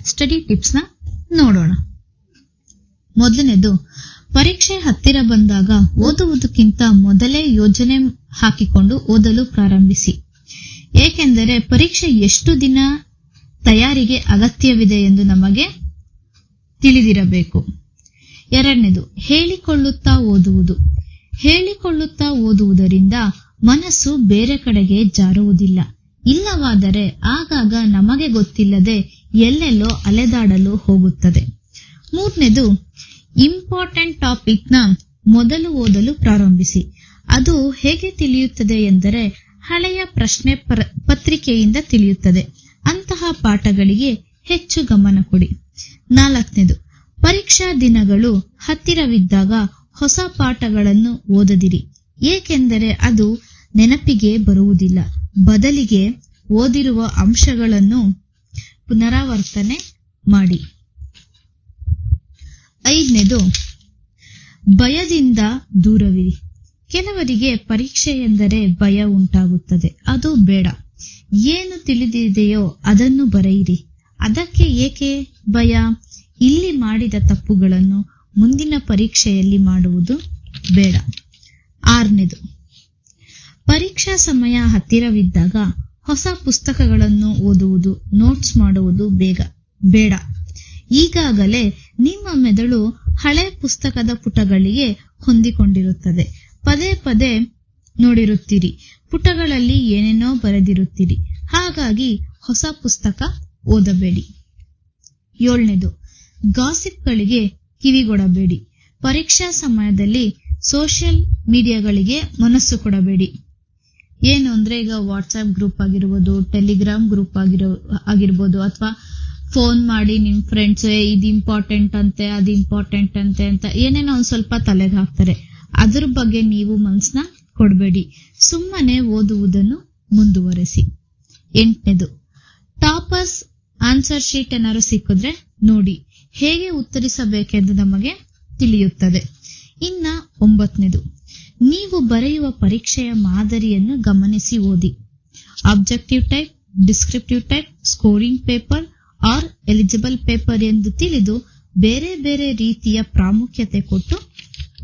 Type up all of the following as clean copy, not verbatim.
Study ಟಿಪ್ಸ್ನ ನೋಡೋಣ. ಮೊದಲನೇದು, ಪರೀಕ್ಷೆ ಹತ್ತಿರ ಬಂದಾಗ ಓದುವುದಕ್ಕಿಂತ ಮೊದಲೇ ಯೋಜನೆ ಹಾಕಿಕೊಂಡು ಓದಲು ಪ್ರಾರಂಭಿಸಿ. ಏಕೆಂದರೆ ಪರೀಕ್ಷೆ ಎಷ್ಟು ದಿನ ತಯಾರಿಗೆ ಅಗತ್ಯವಿದೆ ಎಂದು ನಮಗೆ ತಿಳಿದಿರಬೇಕು. ಎರಡನೇದು, ಹೇಳಿಕೊಳ್ಳುತ್ತಾ ಓದುವುದು. ಹೇಳಿಕೊಳ್ಳುತ್ತಾ ಓದುವುದರಿಂದ ಮನಸ್ಸು ಬೇರೆ ಕಡೆಗೆ ಜಾರುವುದಿಲ್ಲ. ಇಲ್ಲವಾದರೆ ಆಗಾಗ ನಮಗೆ ಗೊತ್ತಿಲ್ಲದೆ ಎಲ್ಲೆಲ್ಲೋ ಅಲೆದಾಡಲು ಹೋಗುತ್ತದೆ. ಮೂರನೇದು, ಇಂಪಾರ್ಟೆಂಟ್ ಟಾಪಿಕ್ನ ಮೊದಲು ಓದಲು ಪ್ರಾರಂಭಿಸಿ. ಅದು ಹೇಗೆ ತಿಳಿಯುತ್ತದೆ ಎಂದರೆ ಹಳೆಯ ಪ್ರಶ್ನೆ ಪತ್ರಿಕೆಯಿಂದ ತಿಳಿಯುತ್ತದೆ. ಅಂತಹ ಪಾಠಗಳಿಗೆ ಹೆಚ್ಚು ಗಮನ ಕೊಡಿ. ನಾಲ್ಕನೇದು, ಪರೀಕ್ಷಾ ದಿನಗಳು ಹತ್ತಿರವಿದ್ದಾಗ ಹೊಸ ಪಾಠಗಳನ್ನು ಓದದಿರಿ. ಏಕೆಂದರೆ ಅದು ನೆನಪಿಗೆ ಬರುವುದಿಲ್ಲ. ಬದಲಿಗೆ ಓದಿರುವ ಅಂಶಗಳನ್ನು ಪುನರಾವರ್ತನೆ ಮಾಡಿ. ಐದನೇದು, ಭಯದಿಂದ ದೂರವಿರಿ. ಕೆಲವರಿಗೆ ಪರೀಕ್ಷೆ ಎಂದರೆ ಭಯ ಉಂಟಾಗುತ್ತದೆ. ಅದು ಬೇಡ. ಏನು ತಿಳಿದಿದೆಯೋ ಅದನ್ನು ಬರೆಯಿರಿ. ಅದಕ್ಕೆ ಏಕೆ ಭಯ? ಇಲ್ಲಿ ಮಾಡಿದ ತಪ್ಪುಗಳನ್ನು ಮುಂದಿನ ಪರೀಕ್ಷೆಯಲ್ಲಿ ಮಾಡುವುದು ಬೇಡ. ಆರನೇದು, ಪರೀಕ್ಷಾ ಸಮಯ ಹತ್ತಿರವಿದ್ದಾಗ ಹೊಸ ಪುಸ್ತಕಗಳನ್ನು ಓದುವುದು, ನೋಟ್ಸ್ ಮಾಡುವುದು ಬೇಡ. ಈಗಾಗಲೇ ನಿಮ್ಮ ಮೆದುಳು ಹಳೆ ಪುಸ್ತಕದ ಪುಟಗಳಿಗೆ ಹೊಂದಿಕೊಂಡಿರುತ್ತದೆ. ಪದೇ ಪದೇ ನೋಡಿರುತ್ತೀರಿ. ಪುಟಗಳಲ್ಲಿ ಏನೇನೋ ಬರೆದಿರುತ್ತೀರಿ. ಹಾಗಾಗಿ ಹೊಸ ಪುಸ್ತಕ ಓದಬೇಡಿ. ಏಳನೇದು, ಗಾಸಿಪ್ಗಳಿಗೆ ಕಿವಿಗೊಡಬೇಡಿ. ಪರೀಕ್ಷಾ ಸಮಯದಲ್ಲಿ ಸೋಷಿಯಲ್ ಮೀಡಿಯಾಗಳಿಗೆ ಮನಸ್ಸು ಕೊಡಬೇಡಿ. ಏನು ಅಂದ್ರೆ, ಈಗ ವಾಟ್ಸ್ಆಪ್ ಗ್ರೂಪ್ ಆಗಿರ್ಬೋದು, ಟೆಲಿಗ್ರಾಮ್ ಗ್ರೂಪ್ ಆಗಿರ್ಬೋದು, ಅಥವಾ ಫೋನ್ ಮಾಡಿ ನಿಮ್ ಫ್ರೆಂಡ್ಸ್ ಇದು ಇಂಪಾರ್ಟೆಂಟ್ ಅಂತೆ, ಅದು ಇಂಪಾರ್ಟೆಂಟ್ ಅಂತೆ ಅಂತ ಏನೇನೋ ಒಂದ್ ಸ್ವಲ್ಪ ತಲೆಗೆ ಹಾಕ್ತಾರೆ. ಅದ್ರ ಬಗ್ಗೆ ನೀವು ಮನಸ್ಸನ್ನ ಕೊಡಬೇಡಿ. ಸುಮ್ಮನೆ ಓದುವುದನ್ನು ಮುಂದುವರೆಸಿ. ಎಂಟನೇದು, ಟಾಪರ್ಸ್ ಆನ್ಸರ್ ಶೀಟ್ ಏನಾದ್ರು ಸಿಕ್ಕಿದ್ರೆ ನೋಡಿ. ಹೇಗೆ ಉತ್ತರಿಸಬೇಕೆಂದು ನಮಗೆ ತಿಳಿಯುತ್ತದೆ. ಇನ್ನ ಒಂಬತ್ತನೇದು, ನೀವು ಬರೆಯುವ ಪರೀಕ್ಷೆಯ ಮಾದರಿಯನ್ನು ಗಮನಿಸಿ ಓದಿ. Objective type, descriptive type, scoring paper are eligible paper ಎಂದು ತಿಳಿದು ಬೇರೆ ಬೇರೆ ರೀತಿಯ ಪ್ರಾಮುಖ್ಯತೆ ಕೊಟ್ಟು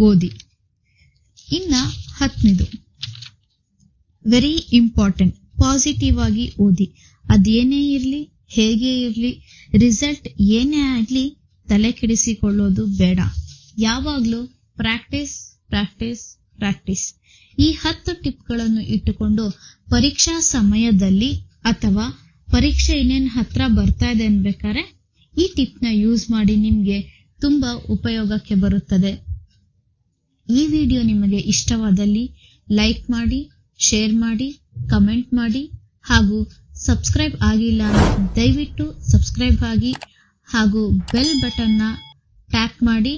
ಓದಿ. ಇನ್ನ 10ನೇದು, ವೆರಿ ಇಂಪಾರ್ಟೆಂಟ್, ಪಾಸಿಟಿವ್ ಆಗಿ ಓದಿ. ಅದೇನೇ ಇರ್ಲಿ, ಹೇಗೆ ಇರ್ಲಿ, ರಿಸಲ್ಟ್ ಏನೇ ಆಗ್ಲಿ ತಲೆ ಕೆಡಿಸಿಕೊಳ್ಳೋದು ಬೇಡ. ಯಾವಾಗ್ಲೂ ಪ್ರಾಕ್ಟೀಸ್ ಪ್ರಾಕ್ಟೀಸ್ ಪ್ರಾಕ್ಟೀಸ್. ಈ 10 ಟಿಪ್ಗಳನ್ನು ಇಟ್ಟುಕೊಂಡು ಪರೀಕ್ಷಾ ಸಮಯದಲ್ಲಿ ಅಥವಾ ಪರೀಕ್ಷೆ ಇನ್ನೇನು ಹತ್ರ ಬರ್ತಾ ಇದೆ ಅನ್ಬೇಕಾದ್ರೆ ಈ ಟಿಪ್ನ ಯೂಸ್ ಮಾಡಿ. ನಿಮ್ಗೆ ತುಂಬಾ ಉಪಯೋಗಕ್ಕೆ ಬರುತ್ತದೆ. ಈ ವಿಡಿಯೋ ನಿಮಗೆ ಇಷ್ಟವಾದಲ್ಲಿ ಲೈಕ್ ಮಾಡಿ, ಶೇರ್ ಮಾಡಿ, ಕಮೆಂಟ್ ಮಾಡಿ, ಹಾಗೂ ಸಬ್ಸ್ಕ್ರೈಬ್ ಆಗಿಲ್ಲ ದಯವಿಟ್ಟು ಸಬ್ಸ್ಕ್ರೈಬ್ ಆಗಿ ಹಾಗೂ ಬೆಲ್ ಬಟನ್ನ ಟ್ಯಾಪ್ ಮಾಡಿ.